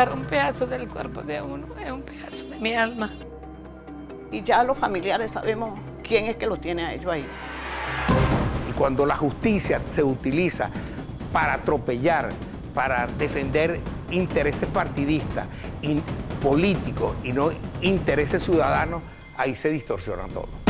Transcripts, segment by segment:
sacar un pedazo del cuerpo de uno, es un pedazo de mi alma. Y ya los familiares sabemos quién es que lo tiene a ellos ahí. Y cuando la justicia se utiliza para atropellar, para defender intereses partidistas y políticos y no intereses ciudadanos, ahí se distorsiona todo.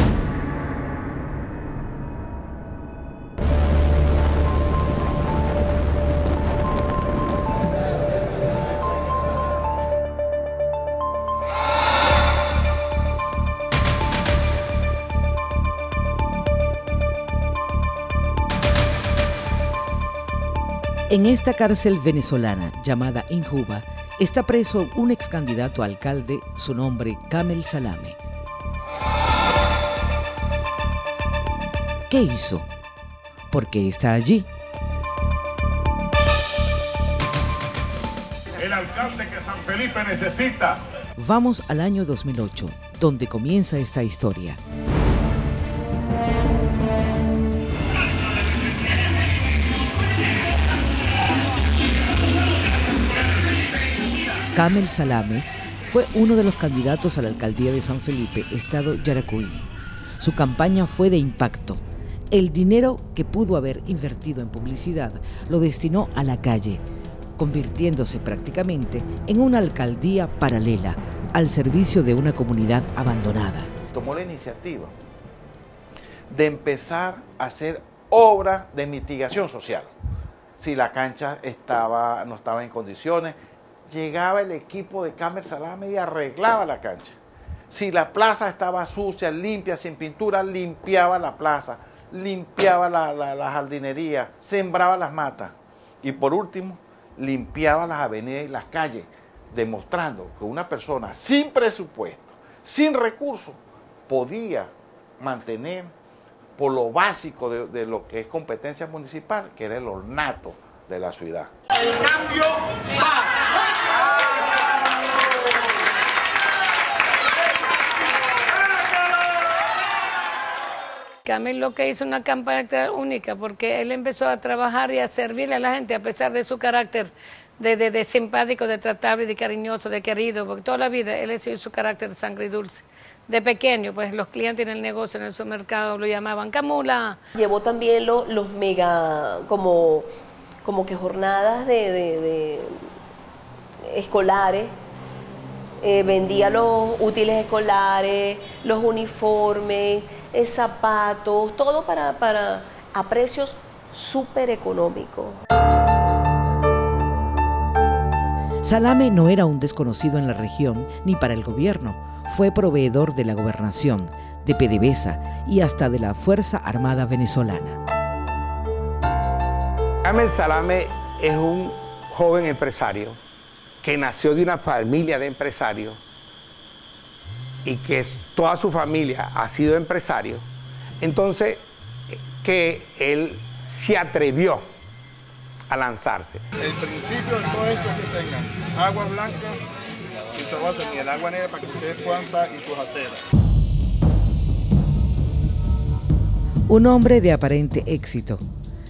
En esta cárcel venezolana llamada Injuba está preso un ex candidato a alcalde, su nombre Kamel Salame. ¿Qué hizo? ¿Por qué está allí? El alcalde que San Felipe necesita. Vamos al año 2008, donde comienza esta historia. Kamel Salame fue uno de los candidatos a la alcaldía de San Felipe, estado Yaracuy. Su campaña fue de impacto. El dinero que pudo haber invertido en publicidad lo destinó a la calle, convirtiéndose prácticamente en una alcaldía paralela al servicio de una comunidad abandonada. Tomó la iniciativa de empezar a hacer obras de mitigación social. Si la cancha no estaba en condiciones, llegaba el equipo de Kamel Salame y arreglaba la cancha. Si la plaza estaba sucia, limpia, sin pintura, limpiaba la plaza, limpiaba la jardinería, sembraba las matas. Y por último, limpiaba las avenidas y las calles, demostrando que una persona sin presupuesto, sin recursos, podía mantener por lo básico de lo que es competencia municipal, que era el ornato de la ciudad. El cambio va. Kamel lo que hizo una campaña única, porque él empezó a trabajar y a servirle a la gente, a pesar de su carácter de simpático, de tratable, de cariñoso, de querido, porque toda la vida él ha sido su carácter de sangre dulce. De pequeño, pues los clientes en el negocio, en el supermercado, lo llamaban Camula. Llevó también los mega, como que jornadas de escolares. Vendía los útiles escolares, los uniformes, zapatos, todo a precios súper económicos. Salame no era un desconocido en la región ni para el gobierno. Fue proveedor de la gobernación, de PDVSA y hasta de la Fuerza Armada Venezolana. Kamel Salame es un joven empresario que nació de una familia de empresarios y que toda su familia ha sido empresario. Entonces, que él se atrevió a lanzarse. El principio de todo esto es que tengan agua blanca y se va a hacer el agua negra para que ustedes puedan estar y sus aceras. Un hombre de aparente éxito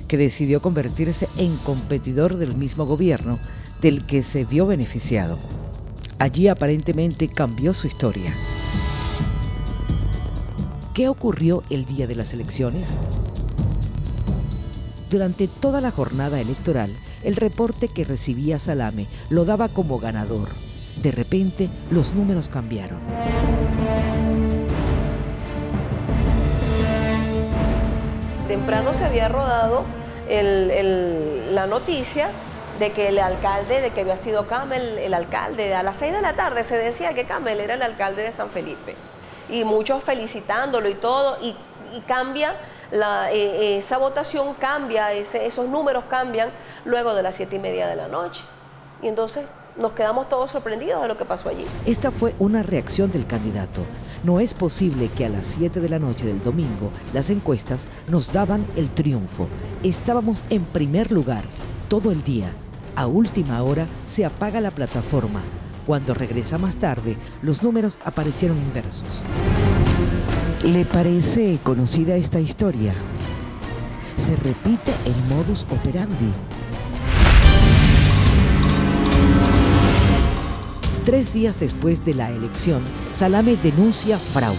que decidió convertirse en competidor del mismo gobierno del que se vio beneficiado. Allí aparentemente cambió su historia. ¿Qué ocurrió el día de las elecciones? Durante toda la jornada electoral, el reporte que recibía Salame lo daba como ganador. De repente, los números cambiaron. Temprano se había rodado la noticia de que el alcalde, de que había sido Kamel el alcalde. A las 6 de la tarde se decía que Kamel era el alcalde de San Felipe. Y muchos felicitándolo y todo, y cambia, esa votación cambia, esos números cambian luego de las 7:30 de la noche. Y entonces nos quedamos todos sorprendidos de lo que pasó allí. Esta fue una reacción del candidato. No es posible que a las 7 de la noche del domingo las encuestas nos daban el triunfo. Estábamos en primer lugar todo el día. A última hora se apaga la plataforma. Cuando regresa más tarde, los números aparecieron inversos. ¿Le parece conocida esta historia? Se repite el modus operandi. 3 días después de la elección, Salame denuncia fraude.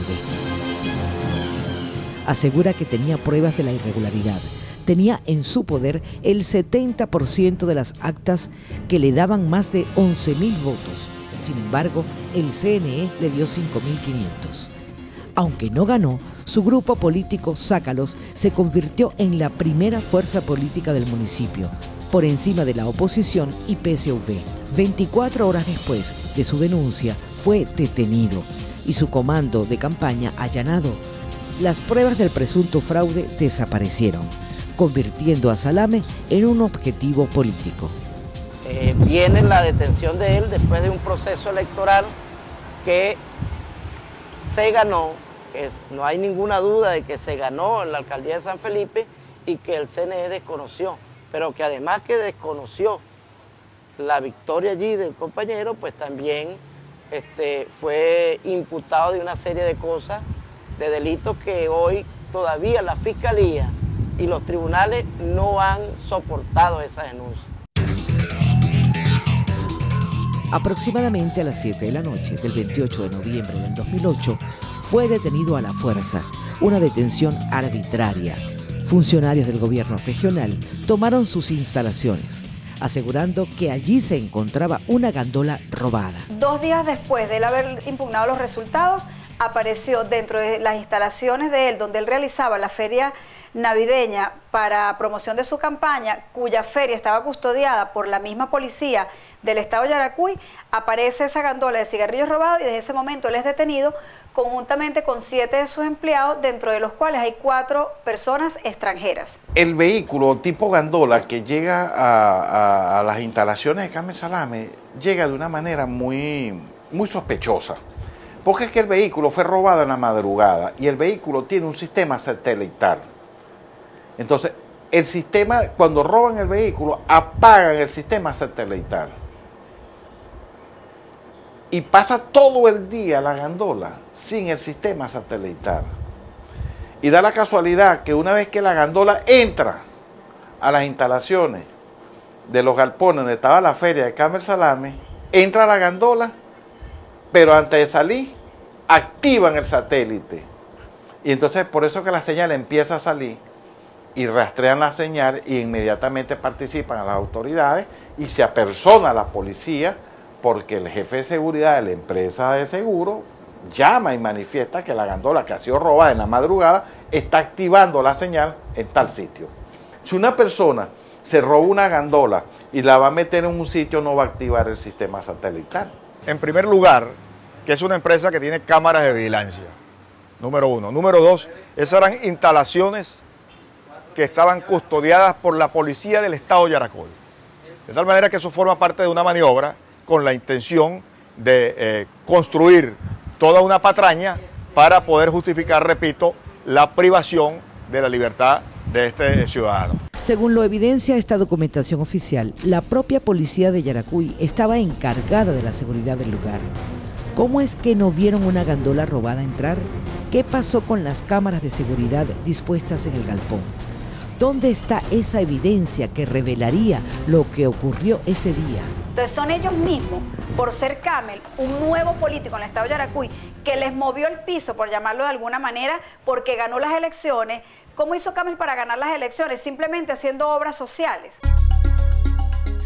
Asegura que tenía pruebas de la irregularidad. Tenía en su poder el 70% de las actas que le daban más de 11.000 votos. Sin embargo, el CNE le dio 5.500. Aunque no ganó, su grupo político Sácalos se convirtió en la primera fuerza política del municipio, por encima de la oposición y PSV. 24 horas después de su denuncia, fue detenido y su comando de campaña allanado. Las pruebas del presunto fraude desaparecieron, convirtiendo a Salame en un objetivo político. Viene la detención de él después de un proceso electoral que se ganó, no hay ninguna duda de que se ganó en la alcaldía de San Felipe y que el CNE desconoció, pero que además que desconoció la victoria allí del compañero, pues también fue imputado de una serie de cosas, de delitos que hoy todavía la Fiscalía y los tribunales no han soportado esa denuncia. Aproximadamente a las 7 de la noche del 28 de noviembre del 2008, fue detenido a la fuerza, una detención arbitraria. Funcionarios del gobierno regional tomaron sus instalaciones, asegurando que allí se encontraba una gandola robada. 2 días después de él haber impugnado los resultados, apareció dentro de las instalaciones de él, donde él realizaba la feria navideña para promoción de su campaña, cuya feria estaba custodiada por la misma policía del estado de Yaracuy, aparece esa gandola de cigarrillos robados y desde ese momento él es detenido conjuntamente con 7 de sus empleados, dentro de los cuales hay 4 personas extranjeras. El vehículo tipo gandola que llega a las instalaciones de Carmen Salame llega de una manera muy sospechosa, porque es que el vehículo fue robado en la madrugada y el vehículo tiene un sistema satelital. Entonces, el sistema, cuando roban el vehículo, apagan el sistema satelital. Y pasa todo el día la gandola sin el sistema satelital. Y da la casualidad que una vez que la gandola entra a las instalaciones de los galpones donde estaba la feria de Carmen Salame, entra la gandola, pero antes de salir, activan el satélite. Y entonces por eso que la señal empieza a salir y rastrean la señal y inmediatamente participan a las autoridades y se apersona a la policía, porque el jefe de seguridad de la empresa de seguro llama y manifiesta que la gandola que ha sido robada en la madrugada está activando la señal en tal sitio. Si una persona se roba una gandola y la va a meter en un sitio, no va a activar el sistema satelital. En primer lugar, que es una empresa que tiene cámaras de vigilancia, número 1. Número 2, esas eran instalaciones que estaban custodiadas por la policía del estado de Yaracuy. De tal manera que eso forma parte de una maniobra con la intención de construir toda una patraña para poder justificar, repito, la privación de la libertad de este ciudadano. Según lo evidencia esta documentación oficial, la propia policía de Yaracuy estaba encargada de la seguridad del lugar. ¿Cómo es que no vieron una gandola robada entrar? ¿Qué pasó con las cámaras de seguridad dispuestas en el galpón? ¿Dónde está esa evidencia que revelaría lo que ocurrió ese día? Entonces son ellos mismos, por ser Camel, un nuevo político en el estado de Yaracuy, que les movió el piso, por llamarlo de alguna manera, porque ganó las elecciones. ¿Cómo hizo Camel para ganar las elecciones? Simplemente haciendo obras sociales.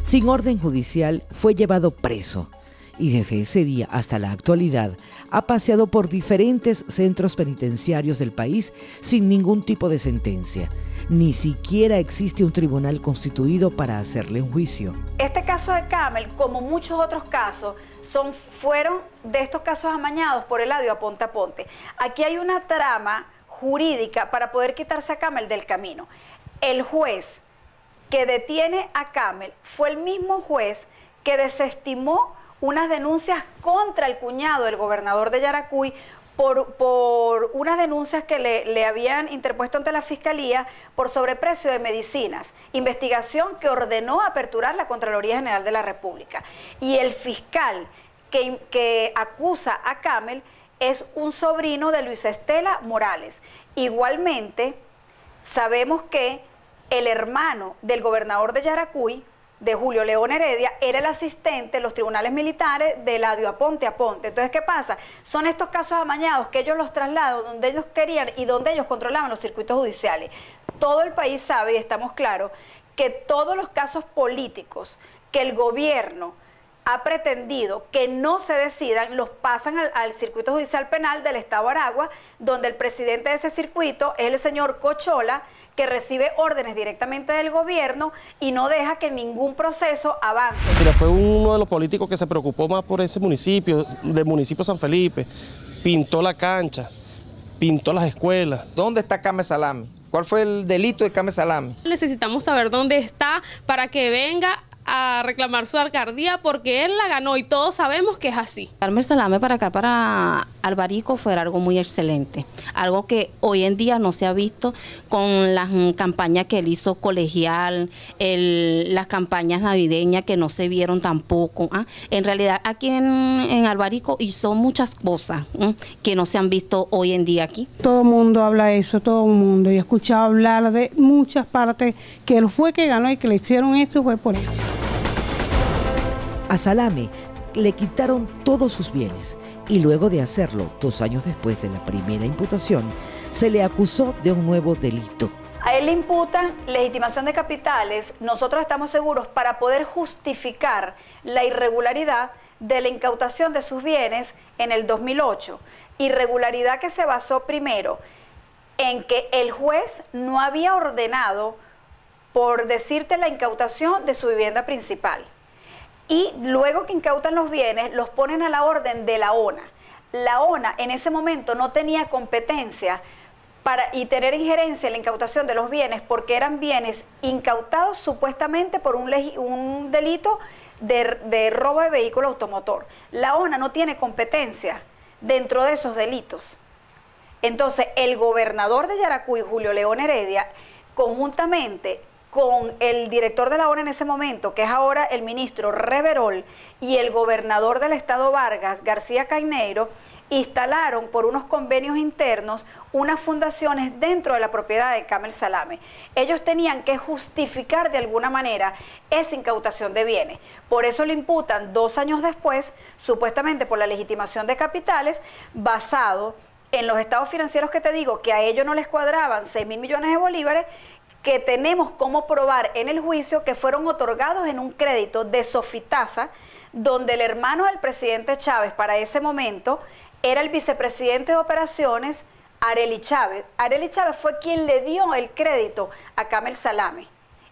Sin orden judicial, fue llevado preso y desde ese día hasta la actualidad ha paseado por diferentes centros penitenciarios del país sin ningún tipo de sentencia. Ni siquiera existe un tribunal constituido para hacerle un juicio. Este caso de Camel, como muchos otros casos, fueron de estos casos amañados por Eladio a ponte a ponte. Aquí hay una trama jurídica para poder quitarse a Camel del camino. El juez que detiene a Camel fue el mismo juez que desestimó unas denuncias contra el cuñado del gobernador de Yaracuy por unas denuncias que le habían interpuesto ante la Fiscalía por sobreprecio de medicinas, investigación que ordenó aperturar la Contraloría General de la República. Y el fiscal que acusa a Camel es un sobrino de Luis Estela Morales. Igualmente, sabemos que el hermano del gobernador de Yaracuy, de Julio León Heredia era el asistente en los tribunales militares de Eladio Aponte Aponte. Entonces, ¿qué pasa? Son estos casos amañados que ellos los trasladan donde ellos querían y donde ellos controlaban los circuitos judiciales. Todo el país sabe, y estamos claros, que todos los casos políticos que el gobierno ha pretendido que no se decidan, los pasan al circuito judicial penal del Estado Aragua, donde el presidente de ese circuito es el señor Cochola, que recibe órdenes directamente del gobierno y no deja que ningún proceso avance. Pero fue uno de los políticos que se preocupó más por ese municipio, del municipio San Felipe. Pintó la cancha, pintó las escuelas. ¿Dónde está Camel Salami? ¿Cuál fue el delito de Camel Salami? Necesitamos saber dónde está para que venga a reclamar su alcaldía, porque él la ganó y todos sabemos que es así. Camel Salami para acá, para Albarico, fue algo muy excelente, algo que hoy en día no se ha visto con las campañas que él hizo colegial, las campañas navideñas que no se vieron tampoco. En realidad aquí en Albarico hizo muchas cosas que no se han visto hoy en día aquí. Todo el mundo habla eso, todo el mundo, y he escuchado hablar de muchas partes que él fue que ganó y que le hicieron esto fue por eso. A Salame le quitaron todos sus bienes y luego de hacerlo, 2 años después de la primera imputación, se le acusó de un nuevo delito. A él le imputan legitimación de capitales. Nosotros estamos seguros para poder justificar la irregularidad de la incautación de sus bienes en el 2008. Irregularidad que se basó primero en que el juez no había ordenado, por decirte, la incautación de su vivienda principal. Y luego que incautan los bienes, los ponen a la orden de la ONA. La ONA en ese momento no tenía competencia y tener injerencia en la incautación de los bienes, porque eran bienes incautados supuestamente por un delito de robo de vehículo automotor. La ONA no tiene competencia dentro de esos delitos. Entonces, el gobernador de Yaracuy, Julio León Heredia, conjuntamente con el director de la ONA en ese momento, que es ahora el ministro Reverol, y el gobernador del estado Vargas, García Cañeiro, instalaron por unos convenios internos unas fundaciones dentro de la propiedad de Camel Salame. Ellos tenían que justificar de alguna manera esa incautación de bienes. Por eso le imputan 2 años después, supuestamente por la legitimación de capitales, basado en los estados financieros que te digo, que a ellos no les cuadraban 6.000 millones de bolívares, que tenemos cómo probar en el juicio que fueron otorgados en un crédito de Sofitasa, donde el hermano del presidente Chávez para ese momento era el vicepresidente de operaciones, Arely Chávez. Arely Chávez fue quien le dio el crédito a Camel Salame.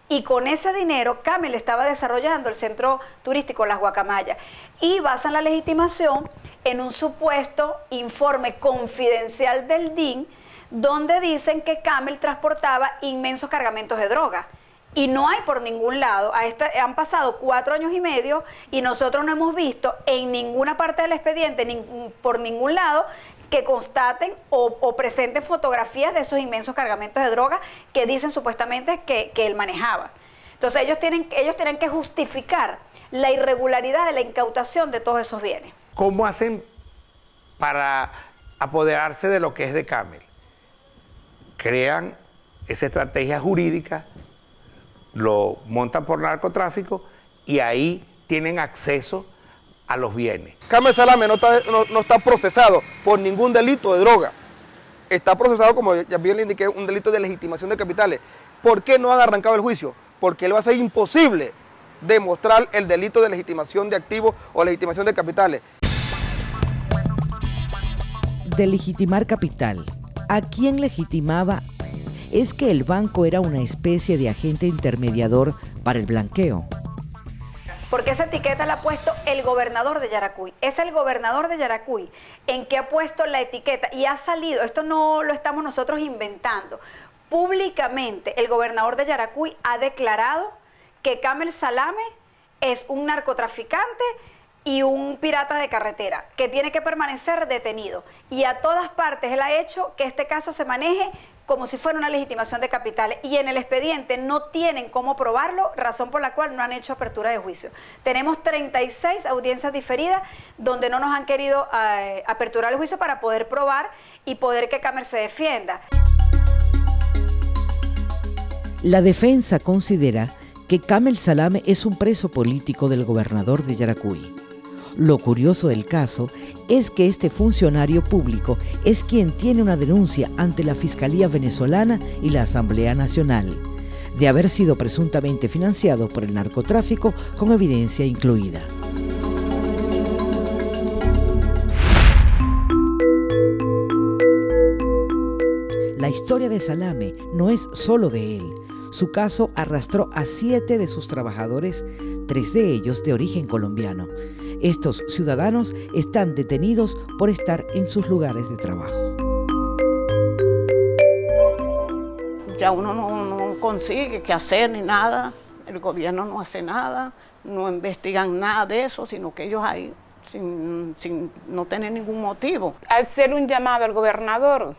Y con ese dinero, Camel estaba desarrollando el centro turístico Las Guacamayas. Y basan la legitimación en un supuesto informe confidencial del DIN, donde dicen que Camel transportaba inmensos cargamentos de droga. Y no hay por ningún lado, han pasado 4 años y medio y nosotros no hemos visto en ninguna parte del expediente, por ningún lado, que constaten o presenten fotografías de esos inmensos cargamentos de droga que dicen supuestamente que él manejaba. Entonces ellos tienen que justificar la irregularidad de la incautación de todos esos bienes. ¿Cómo hacen para apoderarse de lo que es de Camel? Crean esa estrategia jurídica, lo montan por narcotráfico y ahí tienen acceso a los bienes. Camel Salame no está procesado por ningún delito de droga. Está procesado, como ya bien le indiqué, un delito de legitimación de capitales. ¿Por qué no han arrancado el juicio? Porque le va a ser imposible demostrar el delito de legitimación de activos o legitimación de capitales. De legitimar capital, ¿a quién legitimaba? ¿Es que el banco era una especie de agente intermediador para el blanqueo? Porque esa etiqueta la ha puesto el gobernador de Yaracuy. Es el gobernador de Yaracuy en que ha puesto la etiqueta y ha salido, esto no lo estamos nosotros inventando, públicamente el gobernador de Yaracuy ha declarado que Camel Salame es un narcotraficante y un pirata de carretera, que tiene que permanecer detenido. Y a todas partes él ha hecho que este caso se maneje como si fuera una legitimación de capitales. Y en el expediente no tienen cómo probarlo, razón por la cual no han hecho apertura de juicio. Tenemos 36 audiencias diferidas donde no nos han querido aperturar el juicio para poder probar y poder que Camel se defienda. La defensa considera que Kamel Salame es un preso político del gobernador de Yaracuy. Lo curioso del caso es que este funcionario público es quien tiene una denuncia ante la Fiscalía venezolana y la Asamblea Nacional de haber sido presuntamente financiado por el narcotráfico, con evidencia incluida. La historia de Salame no es solo de él. Su caso arrastró a 7 de sus trabajadores, 3 de ellos de origen colombiano. Estos ciudadanos están detenidos por estar en sus lugares de trabajo. Ya uno no consigue qué hacer ni nada, el gobierno no hace nada, no investigan nada de eso, sino que ellos ahí, sin no tener ningún motivo. Hacer un llamado al gobernador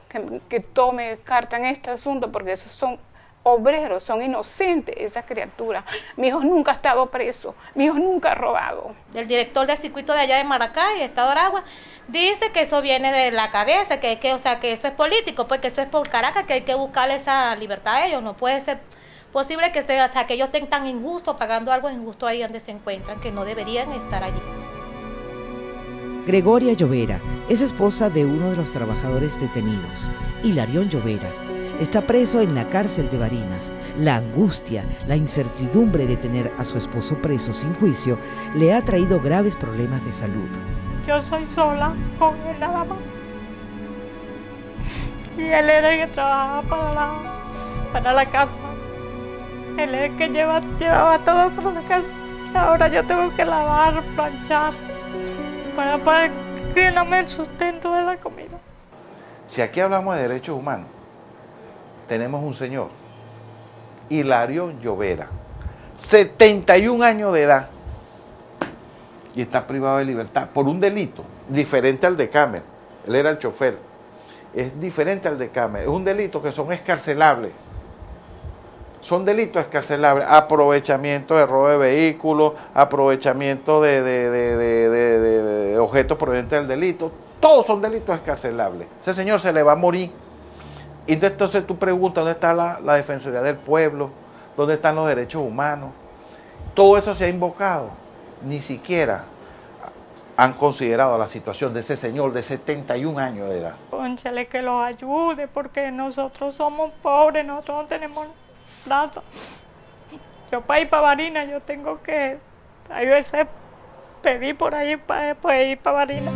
que tome carta en este asunto, porque esos son obreros, son inocentes esas criaturas. Mi hijo nunca ha estado preso, mi hijo nunca ha robado. El director del circuito de allá de Maracay, Estado de Aragua, dice que eso viene de la cabeza, o sea, que eso es político, pues que eso es por Caracas, que hay que buscarle esa libertad a ellos. No puede ser posible que que ellos estén tan injustos, pagando algo injusto ahí donde se encuentran, que no deberían estar allí. Gregoria Llovera es esposa de uno de los trabajadores detenidos, Hilarión Llovera. Está preso en la cárcel de Barinas. La angustia, la incertidumbre de tener a su esposo preso sin juicio le ha traído graves problemas de salud. Yo soy sola con él nada más. Y él era el que trabajaba para la casa. Él es el que llevaba todo para la casa. Ahora yo tengo que lavar, planchar, para que no me el sustento de la comida. Si aquí hablamos de derechos humanos, tenemos un señor, Hilarión Llovera, 71 años de edad, y está privado de libertad por un delito diferente al de Kamel. Él era el chofer. Es diferente al de Kamel. Es un delito que son escarcelables. Son delitos escarcelables. Aprovechamiento de robo de vehículos, aprovechamiento de objetos provenientes del delito. Todos son delitos escarcelables. Ese señor se le va a morir. Y entonces tú preguntas, ¿dónde está la Defensoría del Pueblo? ¿Dónde están los derechos humanos? Todo eso se ha invocado. Ni siquiera han considerado la situación de ese señor de 71 años de edad. Cónchale, que los ayude, porque nosotros somos pobres, nosotros no tenemos nada. Yo para ir para Barinas, yo tengo que, a veces, pedir por ahí para poder ir para Barinas.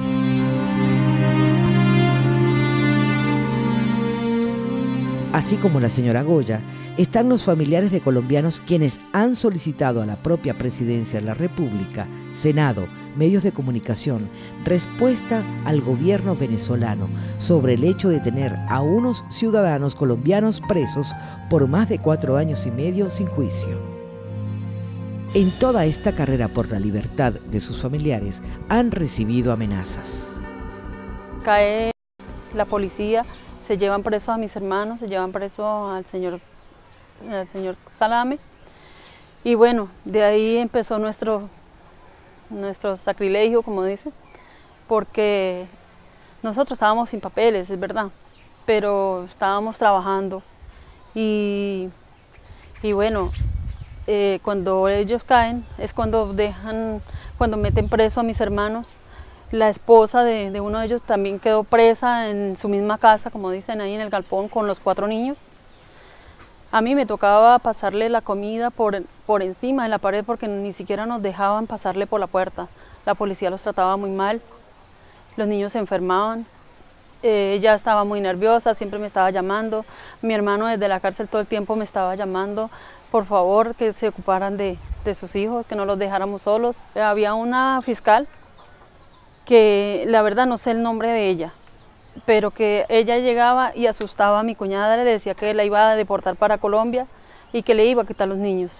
Así como la señora Goya, están los familiares de colombianos quienes han solicitado a la propia Presidencia de la República, Senado, medios de comunicación, respuesta al gobierno venezolano sobre el hecho de tener a unos ciudadanos colombianos presos por más de 4 años y medio sin juicio. En toda esta carrera por la libertad de sus familiares han recibido amenazas. Cae la policía, se llevan presos a mis hermanos, se llevan presos al señor Salame, y bueno, de ahí empezó nuestro sacrilegio, como dicen, porque nosotros estábamos sin papeles, es verdad, pero estábamos trabajando, y bueno, cuando ellos caen es cuando meten preso a mis hermanos. La esposa de uno de ellos también quedó presa en su misma casa, como dicen ahí en el galpón, con los 4 niños. A mí me tocaba pasarle la comida por encima de la pared, porque ni siquiera nos dejaban pasarle por la puerta. La policía los trataba muy mal, los niños se enfermaban, ella estaba muy nerviosa, siempre me estaba llamando. Mi hermano desde la cárcel todo el tiempo me estaba llamando, por favor, que se ocuparan de sus hijos, que no los dejáramos solos. Había una fiscal que la verdad no sé el nombre de ella, pero que ella llegaba y asustaba a mi cuñada, le decía que la iba a deportar para Colombia y que le iba a quitar los niños.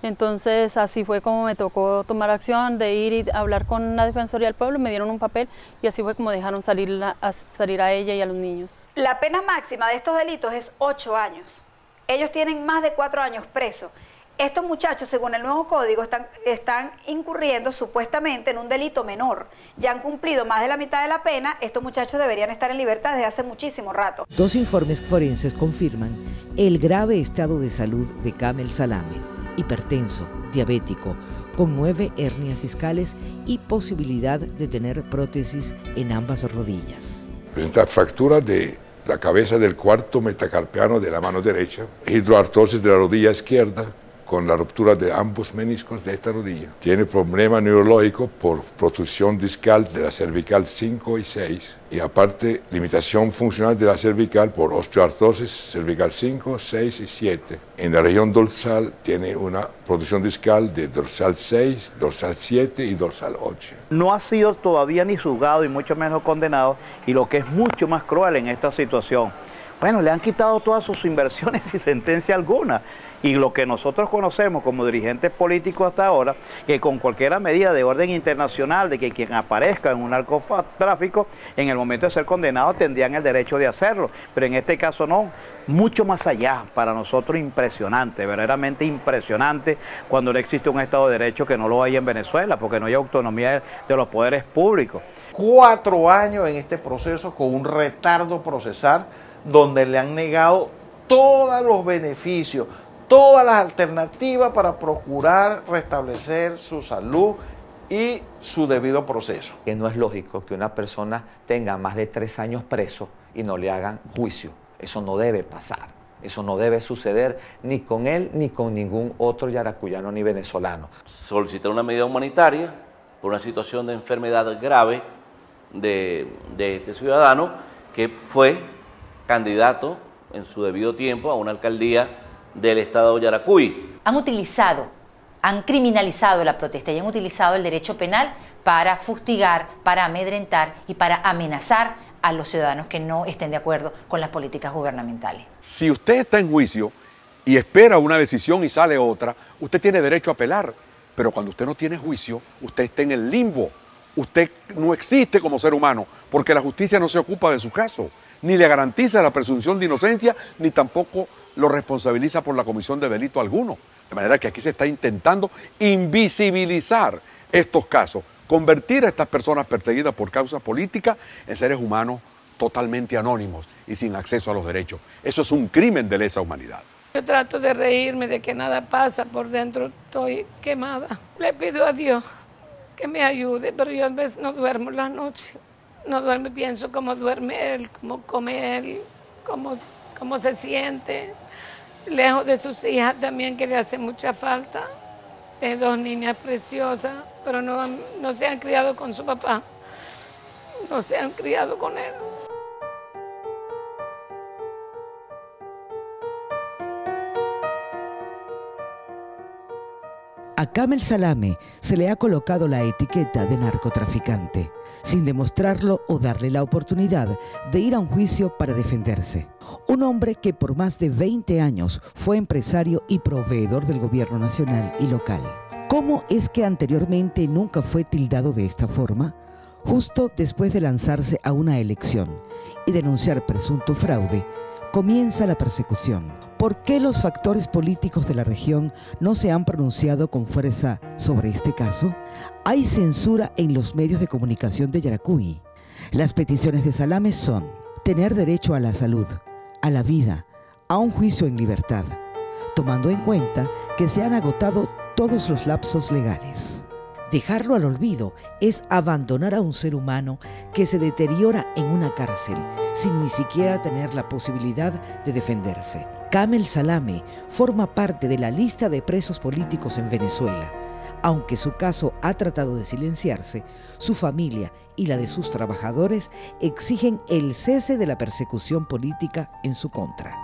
Entonces así fue como me tocó tomar acción de ir y hablar con la Defensoría del Pueblo, me dieron un papel y así fue como dejaron salir a ella y a los niños. La pena máxima de estos delitos es 8 años. Ellos tienen más de 4 años presos. Estos muchachos, según el nuevo código, están incurriendo supuestamente en un delito menor. Ya han cumplido más de la mitad de la pena. Estos muchachos deberían estar en libertad desde hace muchísimo rato. 2 informes forenses confirman el grave estado de salud de Kamel Salame. hipertenso, diabético, con 9 hernias discales y posibilidad de tener prótesis en ambas rodillas. Presenta fractura de la cabeza del cuarto metacarpiano de la mano derecha, hidroartrosis de la rodilla izquierda, con la ruptura de ambos meniscos de esta rodilla. Tiene problema neurológico por protrusión discal de la cervical 5 y 6 y aparte limitación funcional de la cervical por osteoartrosis cervical 5, 6 y 7. En la región dorsal tiene una protrusión discal de dorsal 6, dorsal 7 y dorsal 8. No ha sido todavía ni juzgado y mucho menos condenado, y lo que es mucho más cruel en esta situación, bueno, le han quitado todas sus inversiones sin sentencia alguna. Y lo que nosotros conocemos como dirigentes políticos hasta ahora, que con cualquier medida de orden internacional, de que quien aparezca en un narcotráfico, en el momento de ser condenado tendrían el derecho de hacerlo. Pero en este caso no, mucho más allá, para nosotros impresionante, verdaderamente impresionante, cuando no existe un Estado de Derecho, que no lo hay en Venezuela, porque no hay autonomía de los poderes públicos. 4 años en este proceso con un retardo procesal donde le han negado todos los beneficios, todas las alternativas para procurar restablecer su salud y su debido proceso. Que no es lógico que una persona tenga más de 3 años preso y no le hagan juicio. Eso no debe pasar. Eso no debe suceder ni con él ni con ningún otro yaracuyano ni venezolano. Solicitar una medida humanitaria por una situación de enfermedad grave de este ciudadano que fue candidato en su debido tiempo a una alcaldía del estado de Yaracuy. Han criminalizado la protesta y han utilizado el derecho penal para fustigar, para amedrentar y para amenazar a los ciudadanos que no estén de acuerdo con las políticas gubernamentales. Si usted está en juicio y espera una decisión y sale otra, usted tiene derecho a apelar, pero cuando usted no tiene juicio, usted está en el limbo. Usted no existe como ser humano, porque la justicia no se ocupa de su caso, ni le garantiza la presunción de inocencia, ni tampoco lo responsabiliza por la comisión de delito alguno. De manera que aquí se está intentando invisibilizar estos casos, convertir a estas personas perseguidas por causas políticas en seres humanos totalmente anónimos y sin acceso a los derechos. Eso es un crimen de lesa humanidad. Yo trato de reírme de que nada pasa, por dentro estoy quemada. Le pido a Dios que me ayude, pero yo a veces no duermo la noche. No duermo, pienso cómo duerme él, cómo come él, cómo se siente, lejos de sus hijas también, que le hace mucha falta. De 2 niñas preciosas, pero no se han criado con su papá, no se han criado con él. A Kamel Salamé se le ha colocado la etiqueta de narcotraficante, sin demostrarlo o darle la oportunidad de ir a un juicio para defenderse. Un hombre que por más de 20 años fue empresario y proveedor del gobierno nacional y local. ¿Cómo es que anteriormente nunca fue tildado de esta forma? Justo después de lanzarse a una elección y denunciar presunto fraude, comienza la persecución. ¿Por qué los factores políticos de la región no se han pronunciado con fuerza sobre este caso? Hay censura en los medios de comunicación de Yaracuy. Las peticiones de Salamé son tener derecho a la salud, a la vida, a un juicio en libertad, tomando en cuenta que se han agotado todos los lapsos legales. Dejarlo al olvido es abandonar a un ser humano que se deteriora en una cárcel sin ni siquiera tener la posibilidad de defenderse. Kamel Salamé forma parte de la lista de presos políticos en Venezuela. Aunque su caso ha tratado de silenciarse, su familia y la de sus trabajadores exigen el cese de la persecución política en su contra.